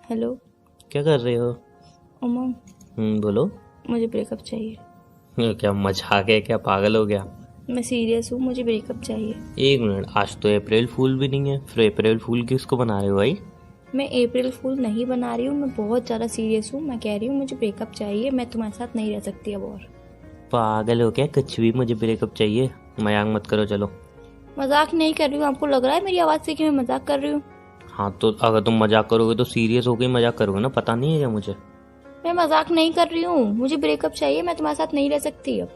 Hello. क्या कर रहे हो? उमंग, बोलो। मुझे ब्रेकअप चाहिए। क्या मजाक है? क्या पागल हो गया? मैं सीरियस हूँ, मुझे ब्रेकअप चाहिए। एक मिनट, आज तो अप्रैल फूल भी नहीं है, फिर अप्रैल फूल किसको बना रहे हो भाई? मैं अप्रैल फूल नहीं बना रही हूँ, मैं बहुत ज़्यादा सीरियस हूँ। मैं कह रही हूँ मुझे ब्रेकअप चाहिए, मैं तुम्हारे साथ नहीं रह सकती अब और। पागल हो क्या? कुछ भी मुझे ब्रेकअप चाहिए? मजाक मत करो, चलो। मजाक नहीं कर रही हूँ, आपको लग रहा है मेरी आवाज़ से कि मैं मजाक कर रही हूँ? हाँ तो अगर तुम मजाक करोगे तो सीरियस होकर ही मजाक करोगे ना, पता नहीं है क्या मुझे? मैं मजाक नहीं कर रही हूँ, मुझे ब्रेकअप चाहिए, मैं तुम्हारे साथ नहीं रह सकती अब।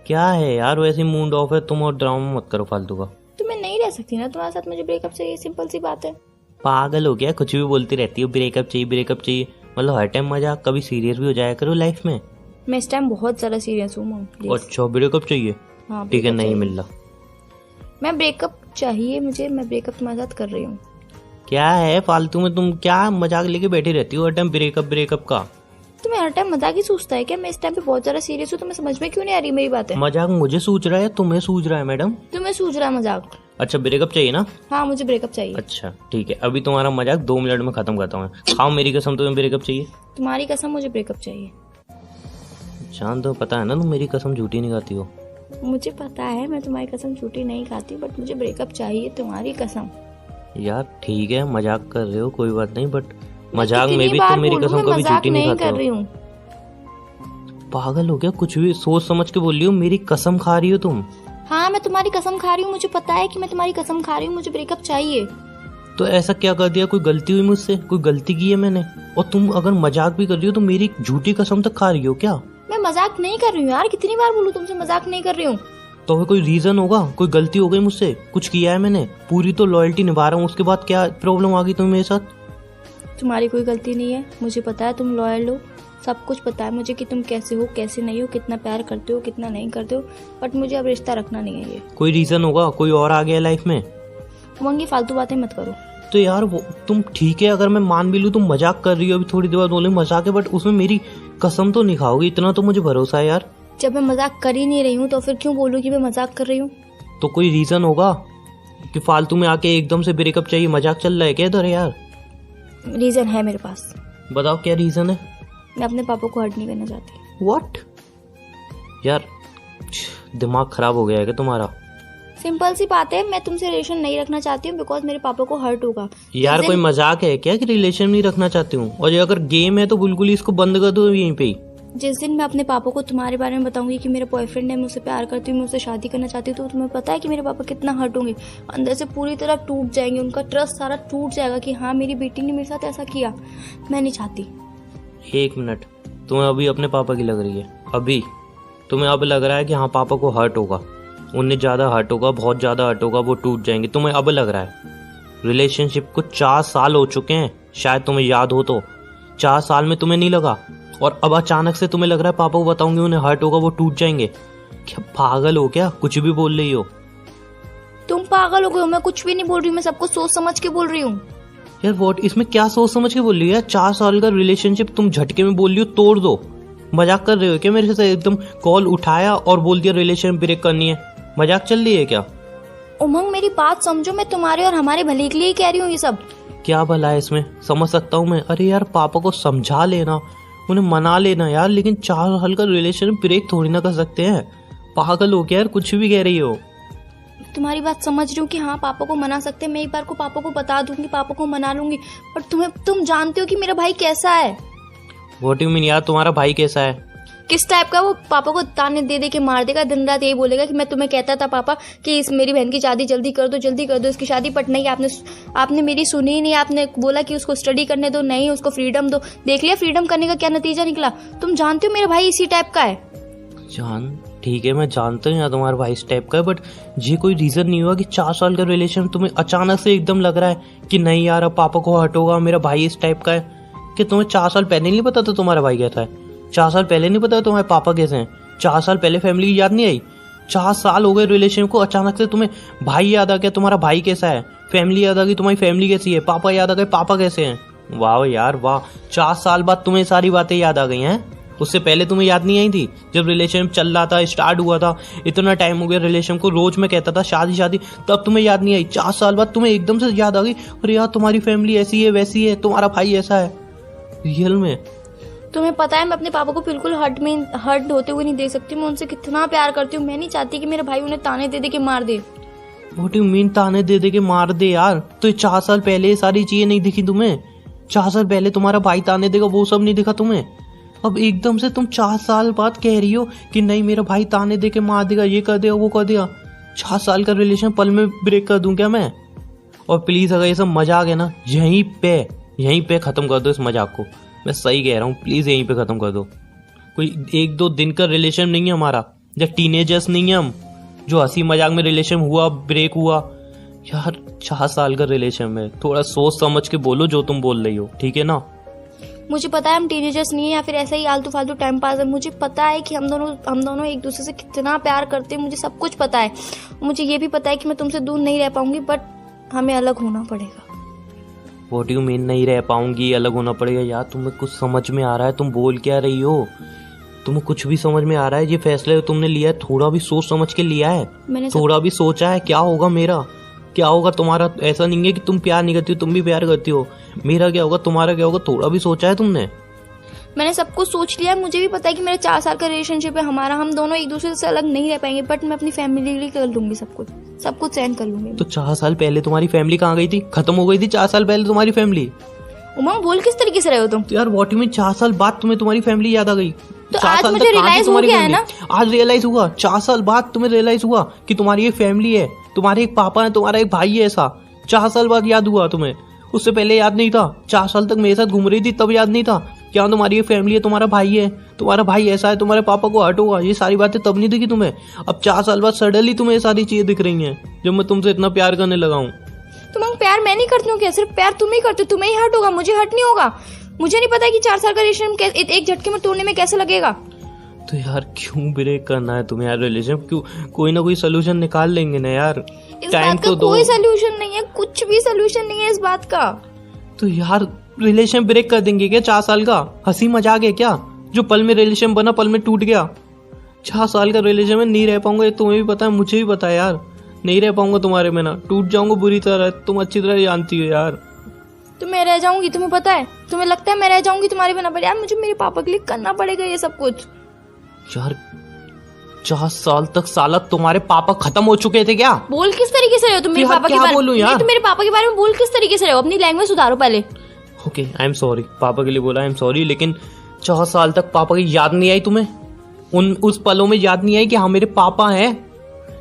क्या है यार, वैसे मूड ऑफ है तुम, और ड्रामा मत करो फालतू का। तो मैं नहीं रह सकती ना तुम्हारे साथ, मुझे ब्रेकअप चाहिए, सिंपल सी बात है। पागल हो गया? कुछ भी बोलती रहती हो, ब्रेकअप चाहिए ब्रेकअप चाहिए। मतलब हर टाइम मजाक, कभी सीरियस भी हो जाया करो लाइफ में। मैं इस टाइम बहुत ज़्यादा सीरियस हूँ मम, प्लीज। अच्छा, ब्रेकअप चाहिए? हाँ, ठीक है, ब्रेकअप नहीं चाहिए। मिल रहा। मैं ब्रेकअप चाहिए मुझे, मैं ब्रेकअप तुम्हारे साथ कर रही हूँ। क्या है फालतू में तुम क्या मजाक लेके बैठी रहती हो हर टाइम ब्रेकअप ब्रेकअप का? तुम्हें हर टाइम मजाक ही सूझता है क्या? मैं इस टाइम पे बहुत ज्यादा सीरियस हूँ, तुम्हें समझ में क्यों नहीं आ रही मेरी बात है? मजाक मुझे सूझ रहा है, तुम्हें सूझ रहा है मैडम? तुम्हें सूझ रहा है मजाक? अच्छा, ब्रेकअप चाहिए ना? हाँ, मुझे ब्रेकअप चाहिए। अच्छा ठीक है, अभी तुम्हारा मजाक 2 मिनट में खत्म करता हूँ। खाओ मेरी कसम, तुम्हें ब्रेकअप चाहिए? तुम्हारी कसम, मुझे ब्रेकअप चाहिए। जान दो, पता है ना तुम मेरी कसम झूठी नहीं खाती हो। मुझे पता है मैं तुम्हारी कसम झूठी नहीं खाती, बट मुझे ब्रेकअप चाहिए, तुम्हारी कसम। यार ठीक है, मजाक कर रहे हो कोई बात नहीं, बट मैं मजाक में कितनी भी बार तुम मेरी बोलूं, कसम मैं कभी मजाक झूठी नहीं नहीं खाते कर हो। रही हूँ। पागल हो गया? कुछ भी सोच समझ के बोल रही हो, मेरी कसम खा रही हो तुम। हाँ, मैं तुम्हारी कसम खा रही हूँ, मुझे पता है कि मैं तुम्हारी कसम खा रही हूँ, मुझे ब्रेकअप चाहिए। तो ऐसा क्या कर दिया? कोई गलती हुई मुझसे? कोई गलती की है मैंने? और तुम अगर मजाक भी कर रही हो तो मेरी झूठी कसम तक खा रही हो क्या? मैं मजाक नहीं कर रही हूँ यार, कितनी बार बोलूं तुमसे, मजाक नहीं कर रही हूँ। तो फिर कोई रीजन होगा, कोई गलती हो गई मुझसे, कुछ किया है मैंने? पूरी तो लॉयल्टी निभा रहा हूँ, उसके बाद क्या प्रॉब्लम आ गई तुम्हें मेरे साथ? तुम्हारी कोई गलती नहीं है, मुझे पता है तुम लॉयल हो, सब कुछ पता है मुझे कि तुम कैसे हो कैसे नहीं हो, कितना प्यार करते हो कितना नहीं करते हो, बट मुझे अब रिश्ता रखना नहीं है ये। कोई रीजन होगा, कोई और आ गया लाइफ में? उमंग, फालतू बातें मत करो। तो यार वो तुम ठीक है, अगर मैं मान भी लूँ तुम मजाक कर रही हो, अभी थोड़ी देर बाद बोले मजाक है, बट उसमें मेरी कसम तो नहीं खाओगी, इतना तो मुझे भरोसा है यार। जब मैं मजाक कर ही नहीं रही हूँ तो फिर क्यों बोलूँ कि मैं मजाक कर रही हूँ? तो कोई रीजन होगा कि फालतू में आके एकदम से ब्रेकअप चाहिए? मजाक चल रहा है क्या इधर यार? रीजन है मेरे पास। बताओ क्या रीजन है। मैं अपने पापा को हर्ट नहीं करना चाहती। व्हाट? यार दिमाग खराब हो गया है क्या तुम्हारा? सिंपल सी बात है, मैं तुमसे रिलेशन नहीं रखना चाहती हूँ बिकॉज मेरे पापा को हर्ट होगा। यार कोई मजाक है क्या कि रिलेशन नहीं रखना चाहती हूँ? और ये अगर गेम है तो बिल्कुल ही इसको बंद कर दो यहीं पे ही। जिस दिन मैं अपने पापा को तुम्हारे बारे में बताऊंगी कि मेरा बॉयफ्रेंड है, मैं उससे प्यार करती हूँ, मैं उससे शादी करना चाहती हूँ, तो तुम्हें पता है कि मेरे पापा कितना हर्ट होंगे, अंदर से पूरी तरह टूट जाएंगे, उनका ट्रस्ट सारा टूट जाएगा कि हाँ मेरी बेटी ने मेरे साथ ऐसा किया। मैं नहीं चाहती। 1 मिनट, तुम्हें अभी अपने पापा की लग रही है? अभी तुम्हें अब लग रहा है कि हाँ पापा को हर्ट होगा, उन्हें ज़्यादा हर्ट होगा, बहुत ज़्यादा हर्ट होगा, वो टूट जाएंगे, तुम्हें अब लग रहा है? रिलेशनशिप को 4 साल हो चुके हैं, शायद तुम्हें याद हो तो। 4 साल में तुम्हें नहीं लगा, और अब अचानक से तुम्हें लग रहा है पापा को बताऊंगी उन्हें हर्ट होगा, वो टूट जाएंगे? क्या पागल हो क्या? कुछ भी बोल रही हो। तुम पागल हो गए हो, मैं कुछ भी नहीं बोल रही हूँ, मैं सबको सोच समझ के बोल रही हूँ। यार वॉट, इसमें क्या सोच समझ के बोल रही हो यार? 4 साल का रिलेशनशिप तुम झटके में बोल रही हो तोड़ दो? मजाक कर रहे हो क्या मेरे से? एकदम कॉल उठाया और बोल दिया रिलेशन ब्रेक करनी है, मजाक चल रही है क्या? उमंग, मेरी बात समझो, मैं तुम्हारे और हमारे भले के लिए ही कह रही हूँ ये सब। क्या भला है इसमें? समझ सकता हूँ मैं। अरे यार पापा को समझा लेना, उन्हें मना लेना यार, लेकिन 4 साल का रिलेशन ब्रेक थोड़ी ना कर सकते हैं। पागल हो क्या यार, कुछ भी कह रही हो। तुम्हारी बात समझ रही हूँ कि हाँ पापा को मना सकते हैं, मैं एक बार को पापा को बता दूंगी, पापा को मना लूंगी, पर तुम जानते हो कि मेरा भाई कैसा है। व्हाट यू मीन यार, तुम्हारा भाई कैसा है? किस टाइप का? वो पापा को ताने दे दे के मार देगा, दिन रात यही बोलेगा कि मैं तुम्हें कहता था पापा कि इस मेरी बहन की शादी जल्दी कर दो इसकी शादी, बट नहीं, आपने मेरी सुनी ही नहीं। आपने बोला कि उसको स्टडी करने दो, नहीं उसको फ्रीडम दो। देख लिया फ्रीडम करने का क्या नतीजा निकला। तुम जानते हो मेरा भाई इसी टाइप का है। जान ठीक है, मैं जानता हूँ यार तुम्हारा भाई इस टाइप का है, बट ये कोई रीजन नहीं हुआ कि 4 साल का रिलेशन तुम्हें अचानक से एकदम लग रहा है कि नहीं यार अब पापा को हर्ट होगा, मेरा भाई इस टाइप का है। कि तुम्हें 4 साल पहले नहीं पता था तुम्हारा भाई कैसा है? 4 साल पहले नहीं पता तुम्हारे पापा कैसे हैं? 4 साल पहले फैमिली की याद नहीं आई? 4 साल हो गए रिलेशन को, अचानक से तुम्हें भाई याद आ गया, तुम्हारा भाई कैसा है? फैमिली याद आ गई, तुम्हारी फैमिली कैसी है? पापा याद आ गए, पापा कैसे हैं? वाह यार वाह, 4 साल बाद तुम्हें सारी बातें याद आ गई हैं। उससे पहले तुम्हें याद नहीं आई थी? जब रिलेशन चल रहा था, स्टार्ट हुआ था, इतना टाइम हो गया रिलेशन को, रोज मैं कहता था शादी शादी, तब तुम्हें याद नहीं आई? 4 साल बाद तुम्हें एकदम से याद आ गई, अरे यार तुम्हारी फैमिली ऐसी है वैसी है, तुम्हारा भाई ऐसा है। रियल में तुम्हें पता है मैं अपने पापा को बिल्कुल हर्ट होते हुए नहीं देख सकती। मैं उनसे कितना प्यार करती हूँ। मैं नहीं चाहती कि मेरा भाई उन्हें ताने दे दे के मार दे। व्हाट यू मीन ताने दे दे के मार दे यार? तो 4 साल पहले ये सारी चीजें नहीं दिखी तुम्हें? 4 साल पहले तुम्हारा भाई ताने देगा वो सब नहीं दिखा तुम्हें? अब एकदम से तुम 4 साल बाद कह रही हो कि नहीं मेरा भाई ताने दे के मार देगा, ये कर देगा वो कर देगा। 4 साल का रिलेशन पल में ब्रेक कर दूं क्या मैं? और प्लीज अगर ये सब मजाक है ना, यहीं पे खत्म कर दो इस मजाक को। मैं सही कह रहा हूँ, प्लीज यहीं पे खत्म कर दो। कोई 1-2 दिन का रिलेशन नहीं है हमारा, जब टीनेजर्स नहीं है हम जो हंसी मजाक में रिलेशन हुआ ब्रेक हुआ। यार 4 साल का रिलेशन में थोड़ा सोच समझ के बोलो जो तुम बोल रही हो, ठीक है ना? मुझे पता है हम टीनेजर्स नहीं है या फिर ऐसा ही आलतू फालतू टाइम पास है। मुझे पता है कि हम दोनों एक दूसरे से कितना प्यार करते हैं। मुझे सब कुछ पता है। मुझे ये भी पता है कि मैं तुमसे दूर नहीं रह पाऊंगी, बट हमें अलग होना पड़ेगा। व्हाट यू मीन नहीं रह पाऊंगी, अलग होना पड़ेगा? यार तुम्हें कुछ समझ में आ रहा है? तुम बोल क्या रही हो? तुम्हें कुछ भी समझ में आ रहा है? ये फैसला तुमने लिया है थोड़ा भी सोच समझ के लिया है? मैंने थोड़ा भी सोचा है क्या होगा मेरा, क्या होगा तुम्हारा? ऐसा नहीं है कि तुम प्यार नहीं करती हो, तुम भी प्यार करती हो। मेरा क्या होगा, तुम्हारा क्या होगा? थोड़ा भी सोचा है तुमने? मैंने सब कुछ सोच लिया है। मुझे भी पता है कि मेरा 4 साल का रिलेशनशिप है हमारा। हम दोनों एक दूसरे से अलग नहीं रह पाएंगे, बट मैं अपनी फैमिली के लिए कर लूंगी सब कुछ सहन कर लूंगी। तो 4 साल पहले तुम्हारी फैमिली कहाँ गई थी? खत्म हो गई थी 4 साल पहले तुम्हारी फैमिली। उमंग बोल किस तरीके से रहे हो तुम? तो यार व्हाट यू मीन 4 साल बाद तुम्हें तुम्हारी फैमिली याद आ गई? तो आज मुझे रियलाइज हो गया है ना। आज रियलाइज हुआ? 4 साल बाद तुम्हें रियलाइज हुआ कि तुम्हारी एक फैमिली है, तुम्हारे एक पापा है, तुम्हारा एक भाई है। ऐसा 4 साल बाद याद हुआ तुम्हें? उससे पहले याद नहीं था? 4 साल तक मेरे साथ घूम रही थी तब याद नहीं था क्या तुम्हारी एक फैमिली है, तुम्हारा भाई है, तुम्हारा भाई ऐसा है, तुम्हारे पापा को हर्ट होगा? ये सारी बातें तब नहीं दिखी तुम्हें? अब 4 साल बाद सडनली तुम्हें ये सारी चीजें दिख रही हैं जब मैं तुमसे इतना प्यार करने लगा हूँ। तुम प्यार मैं नहीं करती हूँ क्या? सिर्फ प्यार तुम ही करते हो। तुम्हें ही हर्ट होगा, मुझे हर्ट नहीं होगा। मुझे नहीं पता कि 4 साल का रिलेशन एक झटके में तोड़ने में कैसे लगेगा। तो यार क्यों ब्रेक करना है तुम्हें यार रिलेशन? क्यों? कोई ना कोई सोल्यूशन निकाल लेंगे ना यार। इस बात का कोई सोल्यूशन नहीं है, कुछ भी सोल्यूशन नहीं है इस बात का। तो यार रिलेशन ब्रेक कर देंगे क्या 4 साल का? हंसी मजाक है क्या? जो पल में रिलेशन बना पल में टूट गया। 4 साल का रिलेशन में नहीं रह पाऊंगा, तुम्हें भी पता है मुझे भी पता है यार। नहीं रह पाऊंगा तुम्हारे में ना, टूट जाऊंगा बुरी तरह। तुम अच्छी तरह जानती हो यार। तो मैं रह जाऊंगी, तुम्हें पता है? तुम्हें लगता है मैं रह जाऊंगी तुम्हारे बिना? पर यार मुझे मेरे पापा के लिए करना पड़ेगा ये सब कुछ। यार 4 साल तक साला तुम्हारे पापा खत्म हो चुके थे क्या? बोल किस तरीके से रहे हो तुम मेरे पापा के बारे में? नहीं तो मेरे पापा के बारे में बोल किस तरीके से रहे हो? अपनी लैंग्वेज सुधारो पहले। ओके आई एम सॉरी, पापा के लिए बोला आई एम सॉरी, लेकिन 4 साल तक पापा की याद नहीं आई तुम्हें? उस पलों में याद नहीं आई कि हाँ मेरे पापा हैं,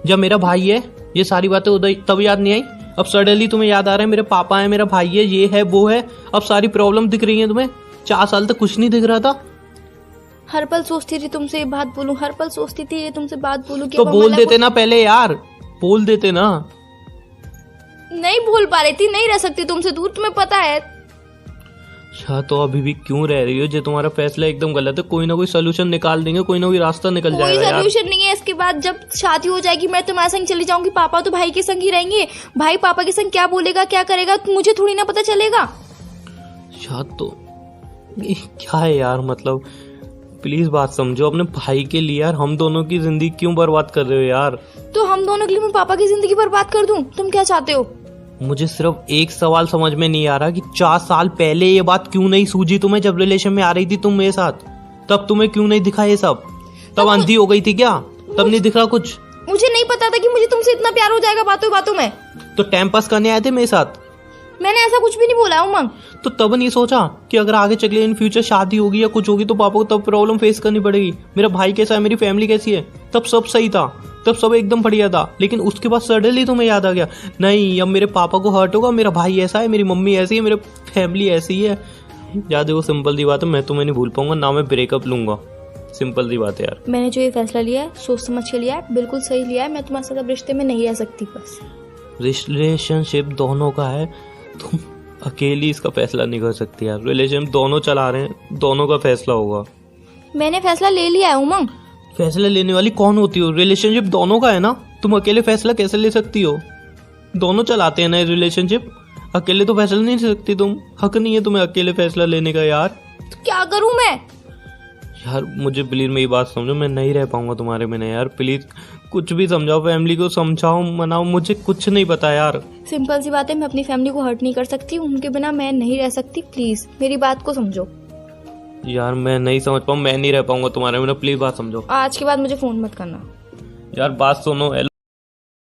जब मेरा भाई है? ये सारी बातें उधर तब याद नहीं आई? अब सडनली तुम्हें याद आ रहा है मेरे पापा है, मेरा भाई है, ये है वो है, अब सारी प्रॉब्लम दिख रही है तुम्हें? 4 साल तक कुछ नहीं दिख रहा था? हर पल सोचती थी तुमसे ये बात बोलूं, हर पल सोचती थी ये तुमसे बात बोलूं। तो बोल देते ना पहले यार, बोल देते ना। नहीं बोल पा रही थी, नहीं रह सकती तुमसे दूर, तुम्हें पता है। अच्छा तो अभी भी क्यों रह रही हो? जो तुम्हारा फैसला एकदम गलत है। कोई ना कोई सोल्यूशन निकाल देंगे, कोई ना कोई रास्ता निकल जाएगा यार। कोई सोल्यूशन नहीं है। इसके बाद जब शादी हो जाएगी मैं तुम्हारे संग चली जाऊंगी, पापा तो भाई के संग ही रहेंगे। भाई पापा के संग क्या बोलेगा क्या करेगा मुझे थोड़ी ना पता चलेगा। अच्छा तो क्या है यार, मतलब प्लीज बात समझो अपने भाई के लिए यार। हम दोनों की जिंदगी क्यों बर्बाद कर रहे हो यार? तो हम दोनों के लिए मैं पापा की जिंदगी बर्बाद कर दूं? तुम क्या चाहते हो? मुझे सिर्फ एक सवाल समझ में नहीं आ रहा कि 4 साल पहले ये बात क्यों नहीं सूझी तुम्हें? जब रिलेशन में आ रही थी तुम मेरे साथ, तब तुम्हें क्यों नहीं दिखा ये सब? तब अंधी हो गई थी क्या? तब नहीं दिख रहा कुछ? मुझे नहीं पता था कि मुझे तुमसे इतना प्यार हो जाएगा बातों बातों में। तो टाइम पास करने आए थे मेरे साथ? मैंने ऐसा कुछ भी नहीं बोला उमंग। तो तब नहीं सोचा कि अगर आगे चले इन फ्यूचर शादी होगी या कुछ होगी तो पापा को तब प्रॉब्लम फेस करनी पड़ेगी? मेरा भाई कैसा है, मेरी फैमिली कैसी है? तब सब सही था, तब सब एकदम बढ़िया था। लेकिन उसके बाद सडनली तुम्हें याद आ गया नहीं अब मेरे पापा को हर्ट होगा, मेरा भाई ऐसा है, मेरी मम्मी ऐसी है, मेरी फैमिली ऐसी है। याद है वो सिंपल सी बात है, मैं तुम्हें नहीं भूल पाऊंगा ना, मैं ब्रेकअप लूंगा। सिंपल सी बात है यार। मैंने जो ये फैसला लिया है सोच समझ के लिया है, बिल्कुल सही लिया है। मैं तुम्हारे साथ अब रिश्ते में नहीं रह सकती। बस रिलेशनशिप दोनों का है, तुम अकेली इसका फैसला नहीं कर सकती यार। रिलेशन दोनों चला रहे हैं, दोनों का फैसला होगा। मैंने फैसला ले लिया है उमंग। फैसला लेने वाली कौन होती हो? रिलेशनशिप दोनों का है ना, तुम अकेले फैसला कैसे ले सकती हो? दोनों चलाते हैं ना रिलेशनशिप, अकेले तो फैसला नहीं ले सकती तुम। हक नहीं है तुम्हें अकेले फैसला लेने का यार। तो क्या करूं मैं? यार मुझे प्लीज मेरी बात समझो, मैं नहीं रह पाऊंगा तुम्हारे बिना यार, प्लीज कुछ भी समझाओ, फैमिली को समझाओ मनाओ, मुझे कुछ नहीं पता यार। सिंपल सी बात है, मैं अपनी फैमिली को हर्ट नहीं कर सकती, उनके बिना मैं नहीं रह सकती। प्लीज मेरी बात को समझो। यार मैं नहीं समझ पाऊँ, मैं नहीं रह पाऊंगा तुम्हारे बिना, प्लीज बात समझो। आज के बाद मुझे फोन मत करना। यार बात सुनो।